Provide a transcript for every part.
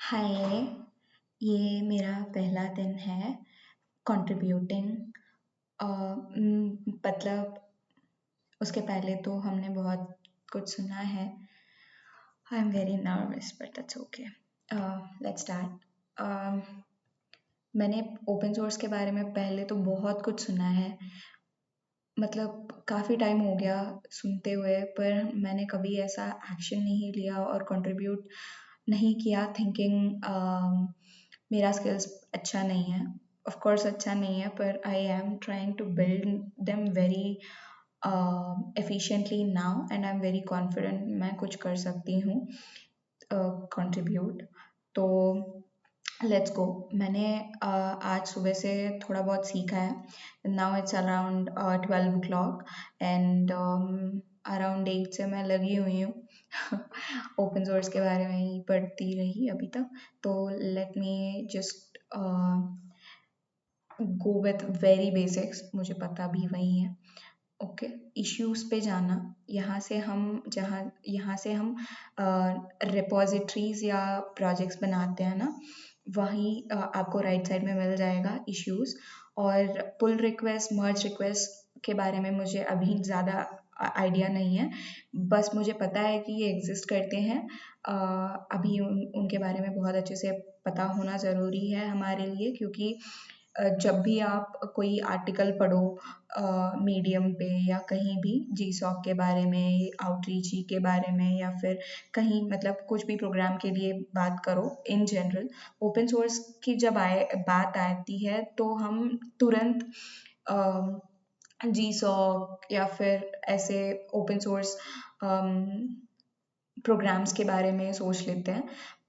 हाय, ये मेरा पहला दिन है कंट्रीब्यूटिंग। मतलब उसके पहले तो हमने बहुत कुछ सुना है। आई am very nervous but that's okay. Let's start. मैंने ओपन सोर्स के बारे में पहले तो बहुत कुछ सुना है। मतलब काफ़ी टाइम हो गया सुनते हुए, पर मैंने कभी ऐसा एक्शन नहीं लिया और कंट्रीब्यूट नहीं किया थिंकिंग मेरा स्किल्स अच्छा नहीं है। ऑफ कोर्स अच्छा नहीं है, पर I am trying to build them very efficiently now and I am very confident मैं कुछ कर सकती हूँ कंट्रीब्यूट। तो लेट्स गो। मैंने आज सुबह से थोड़ा बहुत सीखा है। Now it's around 12 o'clock and around 8 से मैं लगी हुई हूँ ओपन सोर्स के बारे में ही पढ़ती रही अभी तक। तो let me just go with very basics, मुझे पता भी वही है। ओके, इश्यूज पे जाना। यहाँ से हम रिपोजिटरीज या प्रोजेक्ट्स बनाते हैं ना, वहीं आपको राइट साइड में मिल जाएगा इश्यूज। और पुल रिक्वेस्ट, मर्ज रिक्वेस्ट के बारे में मुझे अभी ज़्यादा आइडिया नहीं है, बस मुझे पता है कि ये एग्जिस्ट करते हैं। अभी उनके बारे में बहुत अच्छे से पता होना ज़रूरी है हमारे लिए, क्योंकि जब भी आप कोई आर्टिकल पढ़ो मीडियम पे या कहीं भी जीसॉक के बारे में, आउटरीच के बारे में, या फिर कहीं मतलब कुछ भी प्रोग्राम के लिए बात करो इन जनरल, ओपन सोर्स की जब बात आती है तो हम तुरंत जीसॉक या फिर ऐसे ओपन सोर्स प्रोग्राम्स के बारे में सोच लेते हैं।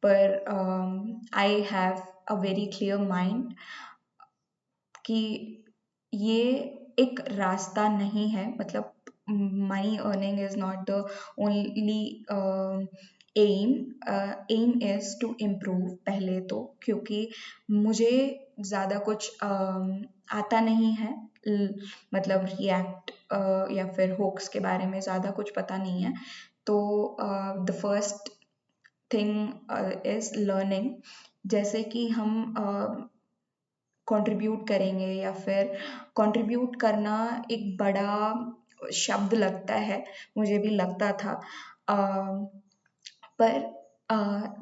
पर I have a very clear mind कि ये एक रास्ता नहीं है। मतलब money earning is not the only aim. Aim is to improve पहले तो, क्योंकि मुझे ज़्यादा कुछ आता नहीं है। मतलब रिएक्ट या फिर होक्स के बारे में ज़्यादा कुछ पता नहीं है। तो the first thing is learning. जैसे कि हम कंट्रीब्यूट करेंगे, या फिर कंट्रीब्यूट करना एक बड़ा शब्द लगता है, मुझे भी लगता था। पर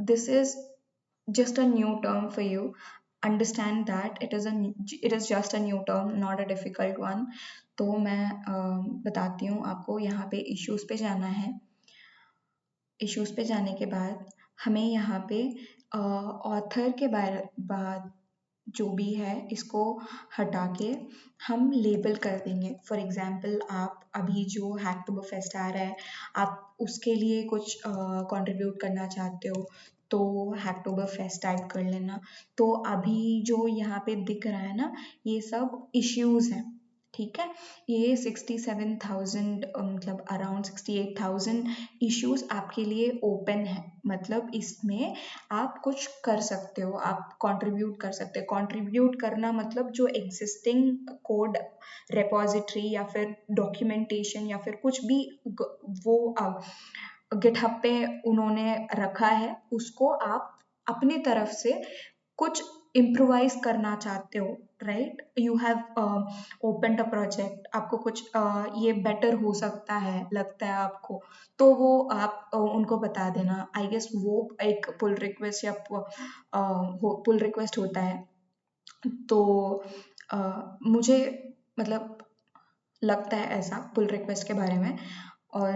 this is just a new term for you. Understand that it is just a new term, not a difficult one. तो मैं बताती हूँ आपको। यहाँ पे इश्यूज पे जाना है। इश्यूज पे जाने के बाद हमें यहाँ पे ऑथर के बाद जो भी है इसको हटा के हम लेबल कर देंगे। फॉर एग्जाम्पल, आप अभी जो हैकटोबर फेस्ट आ रहा है, आप उसके लिए कुछ कंट्रीब्यूट करना चाहते हो, तो हैकटोबर फेस्ट टाइप कर लेना। तो अभी जो यहाँ पे दिख रहा है ना, ये सब इश्यूज हैं, ठीक है। ये 67,000 मतलब अराउंड 68,000 इश्यूज आपके लिए ओपन है। मतलब इसमें आप कुछ कर सकते हो, आप कंट्रीब्यूट कर सकते हो। कंट्रीब्यूट करना मतलब जो एग्जिस्टिंग कोड रेपोजिटरी या फिर डॉक्यूमेंटेशन या फिर कुछ भी वो गिटहब पे उन्होंने रखा है, उसको आप अपनी तरफ से कुछ इम्प्रोवाइज करना चाहते हो, right. You have open a project, आपको कुछ ये बेटर हो सकता है लगता है आपको, तो वो आप उनको बता देना। आई गेस वो एक पुल रिक्वेस्ट या पुल रिक्वेस्ट होता है। तो मुझे मतलब लगता है ऐसा पुल रिक्वेस्ट के बारे में। और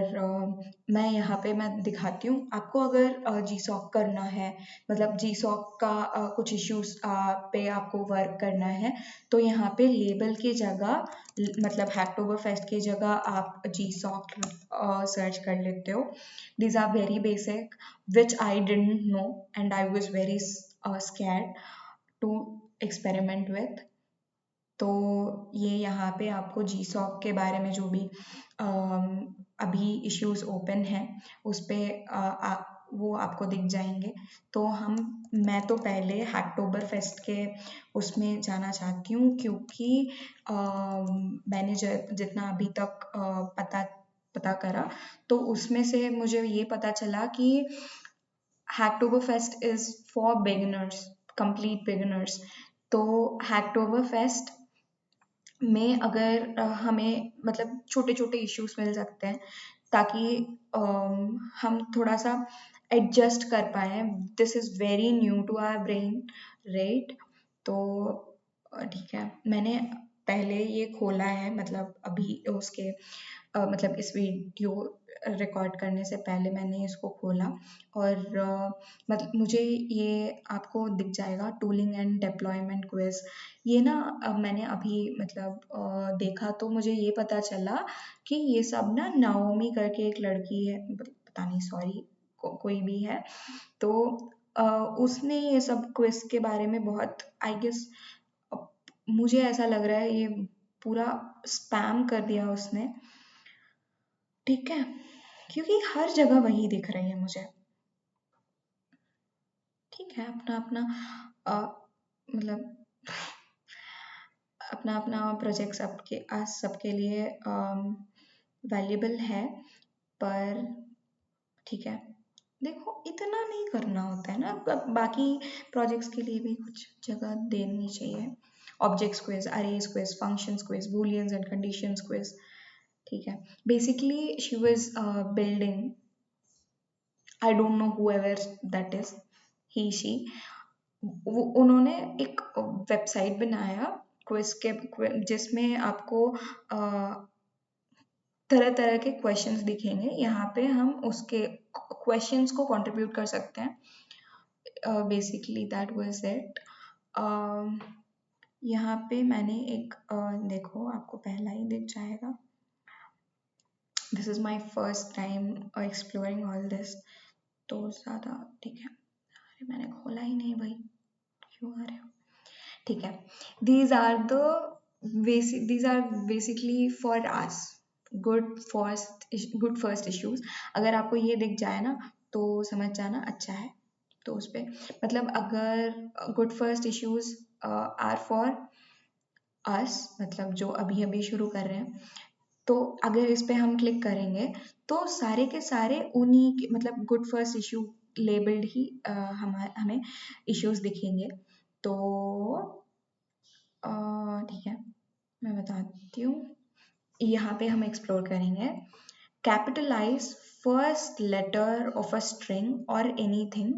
मैं यहाँ पे मैं दिखाती हूँ आपको। अगर जीसॉक करना है, मतलब जीसॉक का कुछ इश्यूज पे आपको वर्क करना है, तो यहाँ पे लेबल की जगह, मतलब हैकटोबर फेस्ट की जगह आप जीसॉक सर्च कर लेते हो। These are very basic which I didn't know and I was very scared to experiment with. तो ये यहाँ पे आपको जीसॉक के बारे में जो भी अभी इश्यूज ओपन हैं उस पे वो आपको दिख जाएंगे। तो मैं तो पहले हैकटोबर फेस्ट के उसमें जाना चाहती हूँ, क्योंकि मैंने जितना अभी तक पता करा, तो उसमें से मुझे ये पता चला कि Hacktoberfest is for beginners, complete beginners. तो Hacktoberfest में अगर हमें मतलब छोटे छोटे इश्यूज मिल सकते हैं ताकि हम थोड़ा सा एडजस्ट कर पाए। This is very new to our brain, right? तो ठीक है, मैंने पहले ये खोला है, मतलब अभी उसके मतलब इस वीडियो रिकॉर्ड करने से पहले मैंने इसको खोला और मतलब मुझे ये आपको दिख जाएगा टूलिंग एंड डिप्लॉयमेंट क्विज। ये ना मैंने अभी मतलब देखा तो मुझे ये पता चला कि ये सब ना नाओमी करके एक लड़की है, पता नहीं, सॉरी, कोई भी है, तो अ, उसने ये सब क्विज के बारे में बहुत, आई गेस, मुझे ऐसा लग रहा है ये पूरा स्पैम कर दिया उसने, ठीक है, क्योंकि हर जगह वही दिख रही है मुझे। ठीक है, अपना अपना मतलब अपना अपना प्रोजेक्ट सबके आज सबके लिए वैल्यूबल है, पर ठीक है, देखो इतना नहीं करना होता है ना, बाकी प्रोजेक्ट्स के लिए भी कुछ जगह देनी चाहिए। Objects quiz, arrays quiz, functions quiz, booleans and conditions quiz, ठीक है। Basically she was building, I don't know whoever that is, he she, उन्होंने एक वेबसाइट बनाया क्विज के, जिसमें आपको तरह तरह के क्वेश्चंस दिखेंगे, यहाँ पे हम उसके क्वेश्चंस को कंट्रीब्यूट कर सकते हैं। Basically that was it. यहाँ पे मैंने एक देखो, आपको पहला ही दिख जाएगा, this is my first time exploring all this, तो ज़्यादा ठीक है। अरे मैंने खोला ही नहीं भाई, क्यों आ रहे हो? ठीक है, these are the these are basically for us, good first issues। अगर आपको ये दिख जाए ना तो समझ जाना अच्छा है। तो उस पे मतलब अगर good first issues are for us, मतलब जो अभी अभी शुरू कर रहे हैं, तो अगर इस पे हम क्लिक करेंगे तो सारे के सारे उन्हीं के मतलब गुड फर्स्ट इशू लेबल्ड ही हमें इश्यूज दिखेंगे। तो ठीक है, मैं बताती हूँ, यहाँ पे हम एक्सप्लोर करेंगे capitalize first letter of a string और एनीथिंग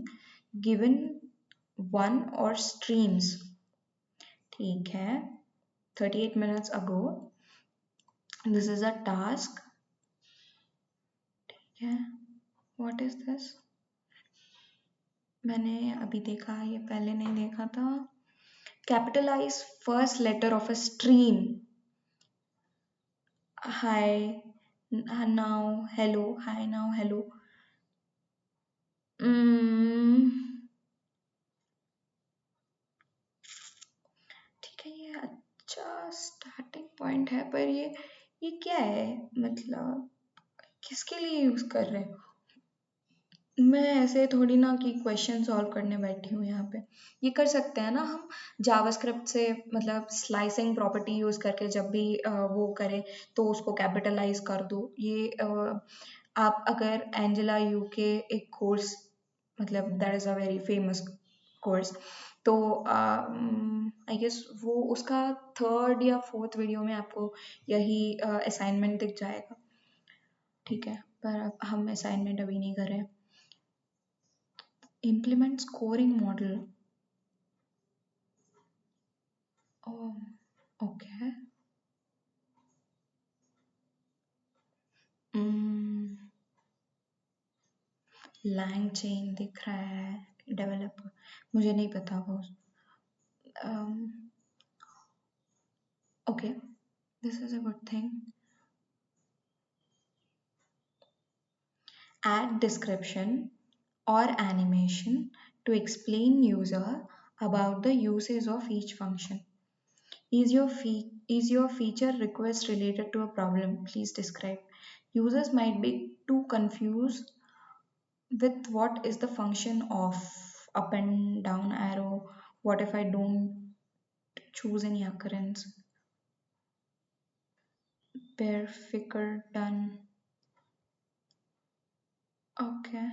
गिवन वन और स्ट्रीम्स, ठीक है, 38 minutes ago, this is a task, ठीक है, व्हाट इज दिस, मैंने अभी देखा, ये पहले नहीं देखा था। Capitalize first letter of a stream, hi now hello, hi now hello, ठीक है, ये अच्छा स्टार्टिंग पॉइंट है, पर ये क्या है, मतलब किसके लिए यूज कर रहे हैं? मैं ऐसे थोड़ी ना कि क्वेश्चन सॉल्व करने बैठी हूँ यहाँ पे। ये कर सकते हैं ना हम जावास्क्रिप्ट से, मतलब स्लाइसिंग प्रॉपर्टी यूज करके जब भी वो करें तो उसको कैपिटलाइज कर दो। ये आप अगर एंजेला यू के एक कोर्स, मतलब that is a very famous course, तो आई गेस वो उसका थर्ड या फोर्थ वीडियो में आपको यही असाइनमेंट दिख जाएगा, ठीक है, पर अब हम असाइनमेंट अभी नहीं कर रहे हैं। Implement scoring model. Oh, okay. LangChain दिख रहा है, डेवलपर, मुझे नहीं पता वो। Okay, this is a good thing. Add description or animation to explain user about the uses of each function. Is your feature request related to a problem? Please describe. Users might be too confused with what is the function of up and down arrow. What if I don't choose any occurrence? Perfect done. Okay.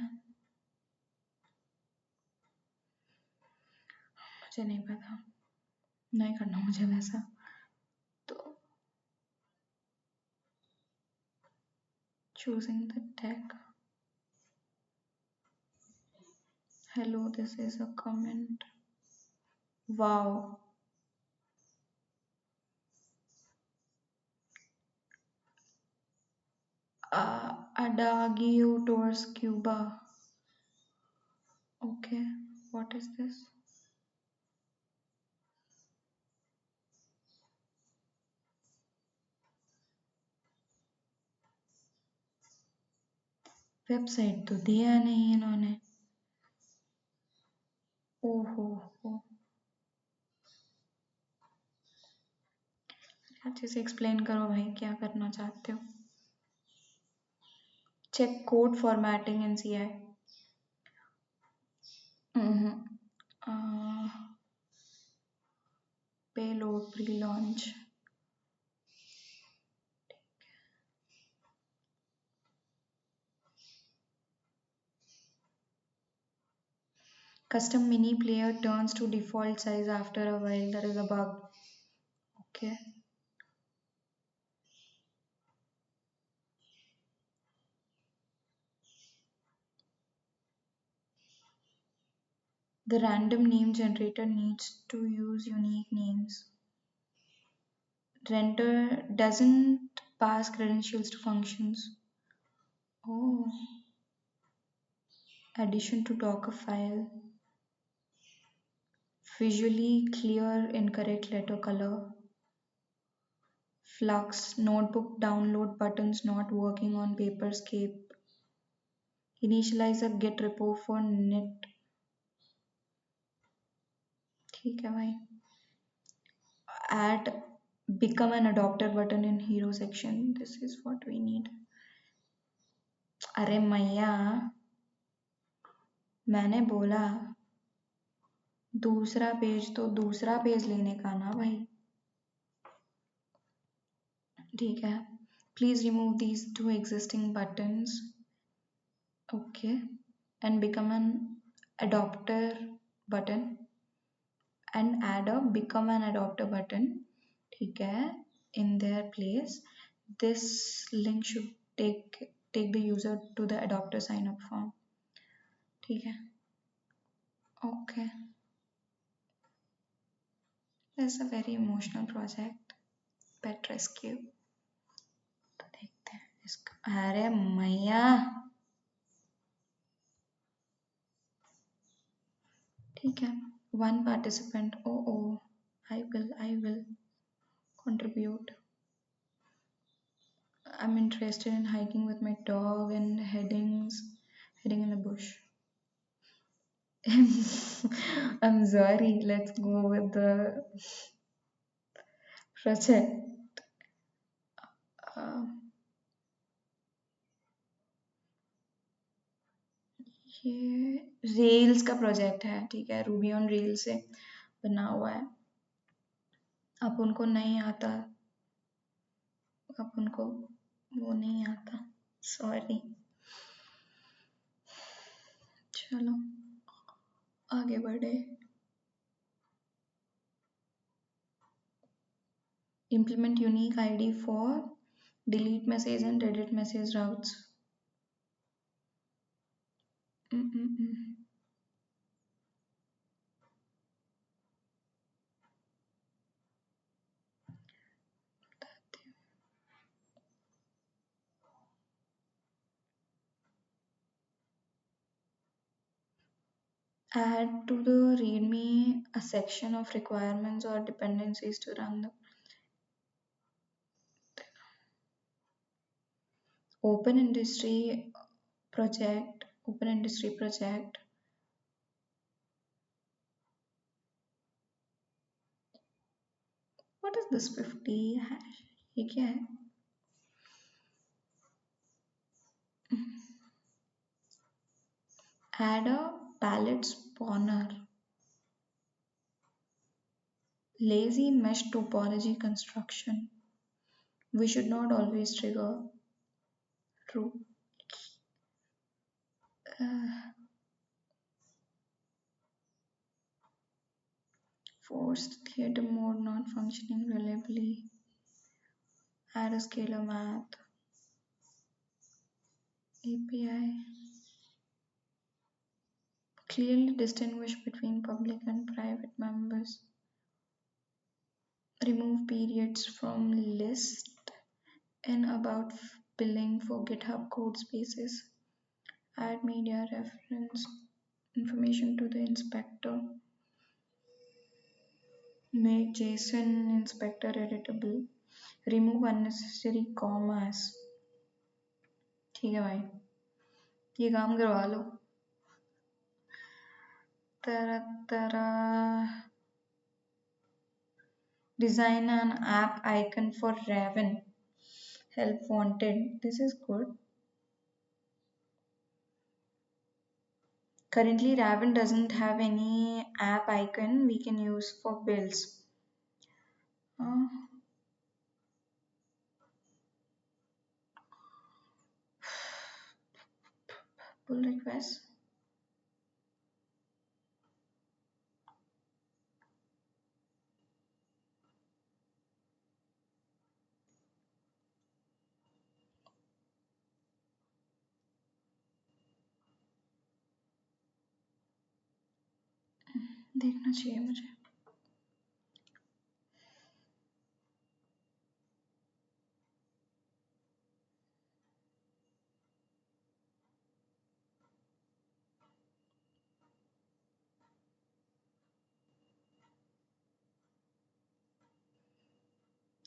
मुझे नहीं पता, नहीं करना मुझे वैसा। तो choosing the tag. Hello, this is a comment. Wow. Adagio towards Cuba. Okay, what is this? Website तो दिया नहीं इन्होंने। ओहो हो, अच्छे से एक्सप्लेन करो भाई, क्या करना चाहते हो। Check code formatting in CI। Payload pre launch. Custom mini player turns to default size after a while. There is a bug. Okay. The random name generator needs to use unique names. Render doesn't pass credentials to functions. Oh, addition to Docker file. Visually clear incorrect letter color. Flux notebook download buttons not working on Paperscape. Initialize a git repo for net. ठीक है भाई. Add become an adopter button in hero section. This is what we need. अरे मैया, मैंने बोला दूसरा page तो दूसरा पेज लेने का ना भाई. ठीक है. Please remove these two existing buttons. Okay. And become an adopter button. And add a become an adopter button. ठीक है. In their place. This link should take the user to the adopter sign up form. ठीक है. Okay. This is a very emotional project. Pet rescue. तो देखते हैं इसका. अरे मैया, ठीक है. One participant. Oh, I will contribute. I'm interested in hiking with my dog and heading in the bush. I'm sorry. Let's go with the project. Uh, ये rails का प्रोजेक्ट है. ठीक है. रूबी ऑन रेल से बना हुआ है. अब उनको नहीं आता, अब उनको वो नहीं आता. सॉरी. चलो आगे बढ़े. Implement unique ID for delete message and edit message routes. Mm-mm-mm. Add to the README a section of requirements or dependencies to run the open industry project. Open industry project. What is this 50 hash? ये क्या है? Add a palette spawner. Lazy mesh topology construction. We should not always trigger true. Uh, Forced theater mode not functioning reliably. Add a scalar math. API. Clearly distinguish between public and private members. Remove periods from list and about billing for GitHub code spaces. Add media reference information to the inspector. Make JSON inspector editable. Remove unnecessary commas. ठीक है भाई, ये काम करवा लो. तरह तरह. Design an app icon for Raven. Help wanted. This is good. Currently, Raven doesn't have any app icon we can use for builds. Uh, Pull request. देखना चाहिए मुझे.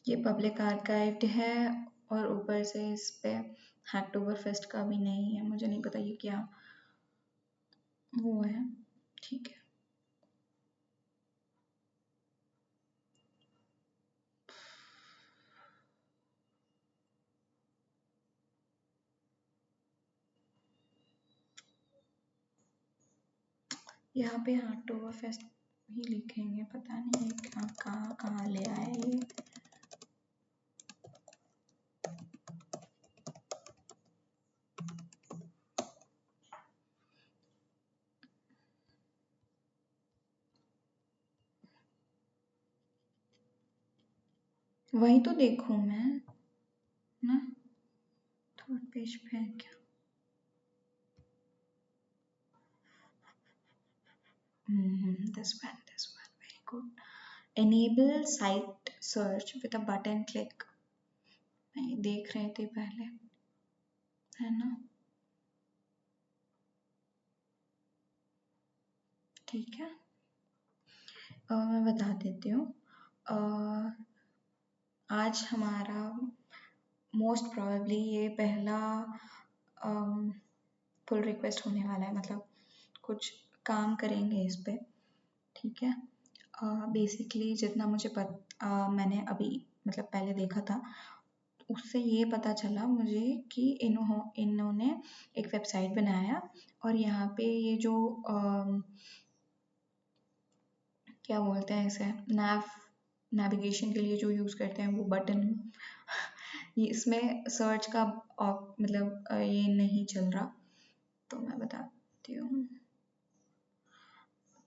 ये पब्लिक आर्काइव्ड है और ऊपर से इस पे हैकटोबर फेस्ट का भी नहीं है. मुझे नहीं पता ये क्या वो है. ठीक है. यहाँ पे हैकटोबर फेस्ट ही लिखेंगे. पता नहीं ये क्या कहाँ कहाँ ले आए ये. वही तो देखूं मैं ना. थर्ड पेज पे है क्या? This one, very good. Enable site search with a button click. नहीं देख रहे थे पहले, है ना. ठीक है. मैं बता देती हूँ. आज हमारा मोस्ट प्रोबेबली ये पहला पुल रिक्वेस्ट होने वाला है. मतलब कुछ काम करेंगे इस पे. ठीक है. बेसिकली जितना मुझे मैंने अभी मतलब पहले देखा था उससे ये पता चला मुझे कि इन्होंने एक वेबसाइट बनाया और यहाँ पे ये जो क्या बोलते हैं इसे, नेविगेशन के लिए जो यूज़ करते हैं वो बटन, ये इसमें सर्च का मतलब ये नहीं चल रहा. तो मैं बताती हूँ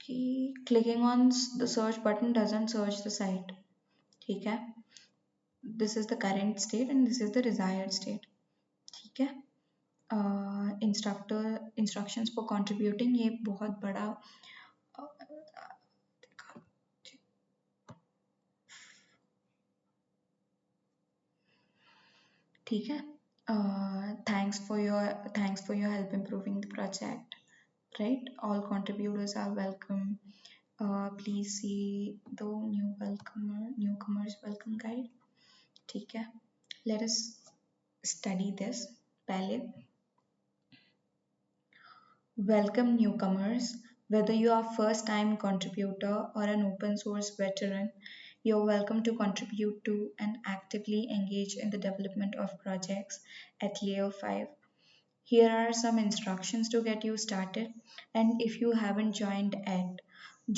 कि clicking on the search button doesn't search the site. ठीक है. This is the current state and this is the desired state. ठीक है. इंस्ट्रक्शंस फॉर कंट्रीब्यूटिंग, ये बहुत बड़ा ठीक है. Thanks for your help improving the project. Right, all contributors are welcome. Please see the newcomers welcome guide. ठीक है. Let us study this. पहले welcome newcomers. Whether you are first time contributor or an open source veteran, you're welcome to contribute to and actively engage in the development of projects at Layer 5. Here are some instructions to get you started, and if you haven't joined yet,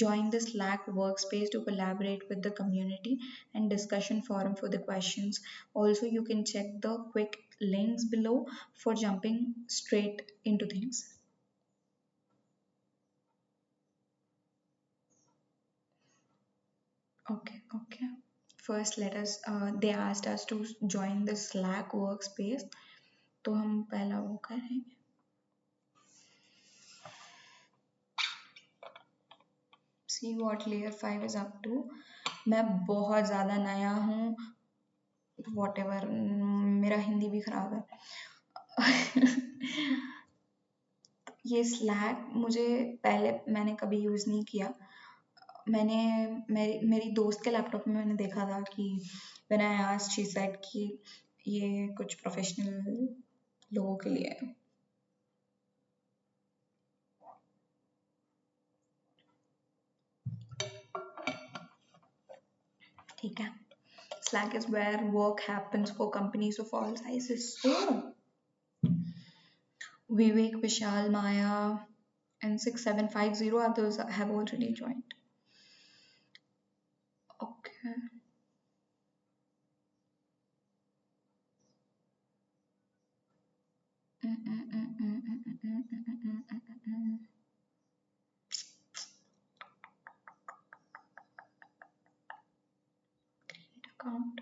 join the Slack workspace to collaborate with the community and discussion forum for the questions. Also, you can check the quick links below for jumping straight into things. Okay, okay. First, let us. They asked us to join the Slack workspace. तो हम पहला वो करेंगे. See what layer 5 is up to. मैं बहुत ज़्यादा नया हूँ. Whatever. मेरा हिंदी भी खराब है. ये स्लैक मुझे पहले मैंने कभी यूज़ नहीं किया. मैंने मेरी दोस्त के लैपटॉप में मैंने देखा था कि when I asked she said कि ये कुछ प्रोफेशनल लोगों के लिए है. ठीक है. Slack is where work happens for companies of all sizes. Oh, Vivek, Vishal, Maya, and 6750 others have already joined. Okay. Account.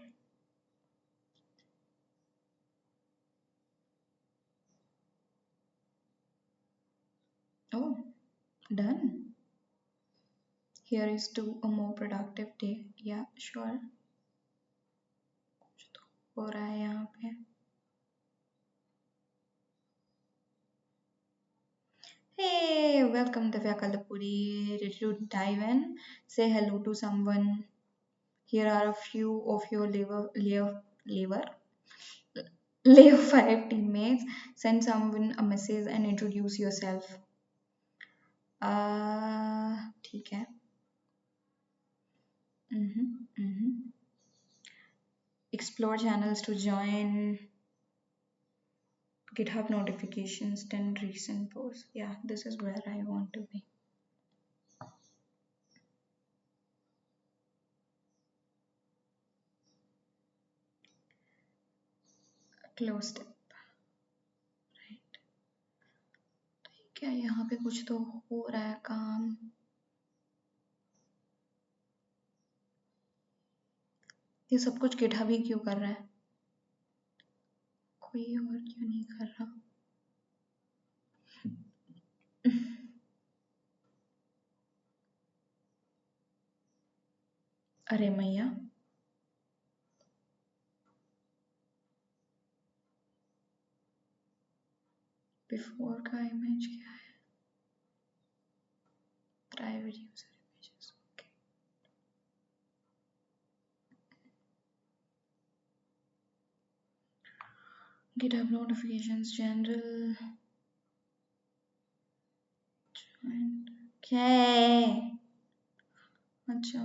Oh, done. Here is to a more productive day. Yeah, sure. कुछ तो हो रहा है यहाँ पे. Hey, welcome Divya Kalapuri. Ready to dive in? Say hello to someone. Here are a few of your Layer 5 teammates. Send someone a message and introduce yourself. ठीक है. Mm-hmm. Explore channels to join. GitHub notifications, 10 recent posts. Yeah, this is where I want to be. Close step. Right. ठीक है, यहाँ पे कुछ तो हो रहा है काम. ये सब कुछ GitHub ही क्यों कर रहा है? कोई और क्यों नहीं कर रहा? अरे मैया. बिफोर का इमेज क्या है? Private user images. GitHub notifications general. क्या है? अच्छा.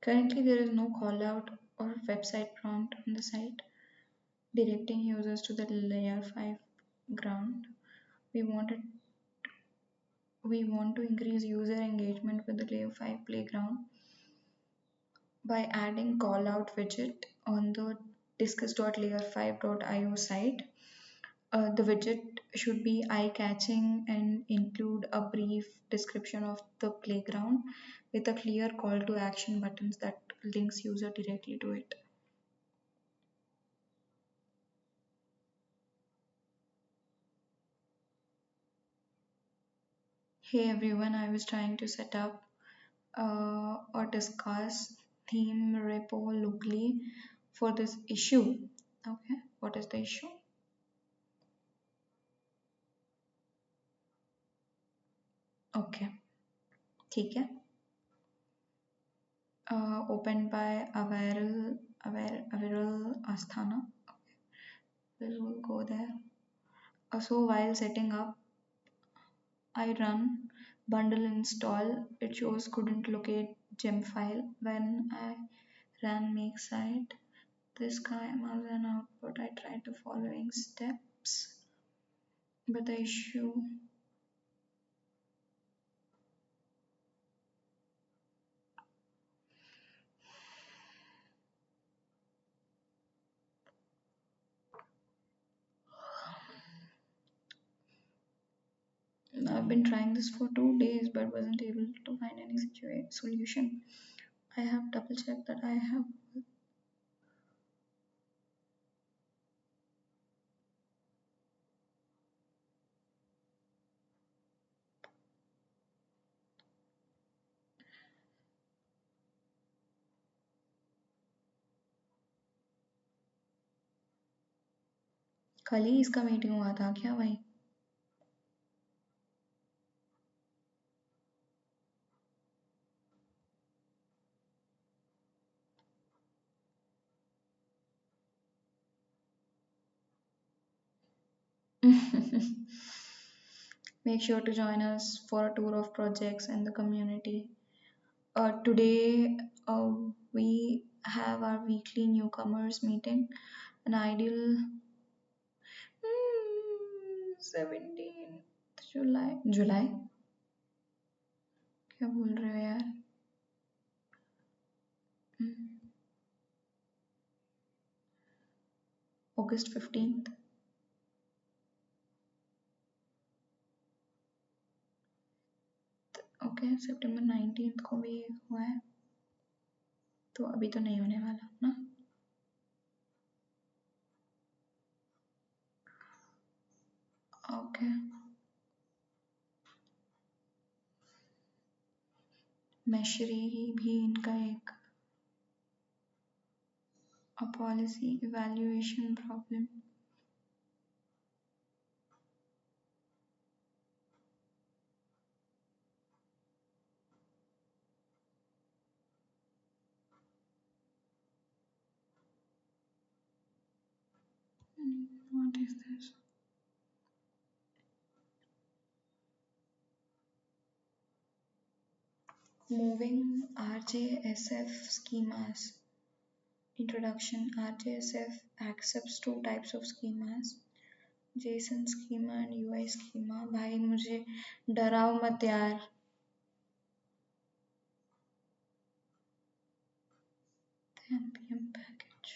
Currently, there is no call out or website prompt on the site directing users to the layer 5 ground. We wanted we want to increase user engagement with the layer 5 playground by adding call out widget on the discuss.layer5.io site. The widget should be eye-catching and include a brief description of the playground with a clear call to action buttons that links user directly to it. Hey everyone, I was trying to set up or discuss theme repo locally for this issue. Okay, what is the issue? Okay, ठीक है. Opened by Aviral Asthana. Okay, we'll go there. So while setting up, I run bundle install. It shows couldn't locate gem file. When I ran make site, this guy was an output. I tried the following steps. But the issue, I've been trying this for 2 days but wasn't able to find any solution. I have double checked that I have. कल ही इसका meeting हुआ था क्या भाई? Make sure to join us for a tour of projects and the community. Today, we have our weekly newcomers meeting. An ideal 17th July. July? क्या बोल रहे हो यार? August 15th. ओके सितंबर 19th को भी हुआ है, तो अभी तो नहीं होने वाला ना. ओके. मैशरी भी इनका एक policy evaluation problem. What is this? Moving RJSF schemas. Introduction. RJSF accepts two types of schemas, JSON schema and UI schema. भाई मुझे डराओ मत यार. npm package.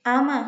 आमा.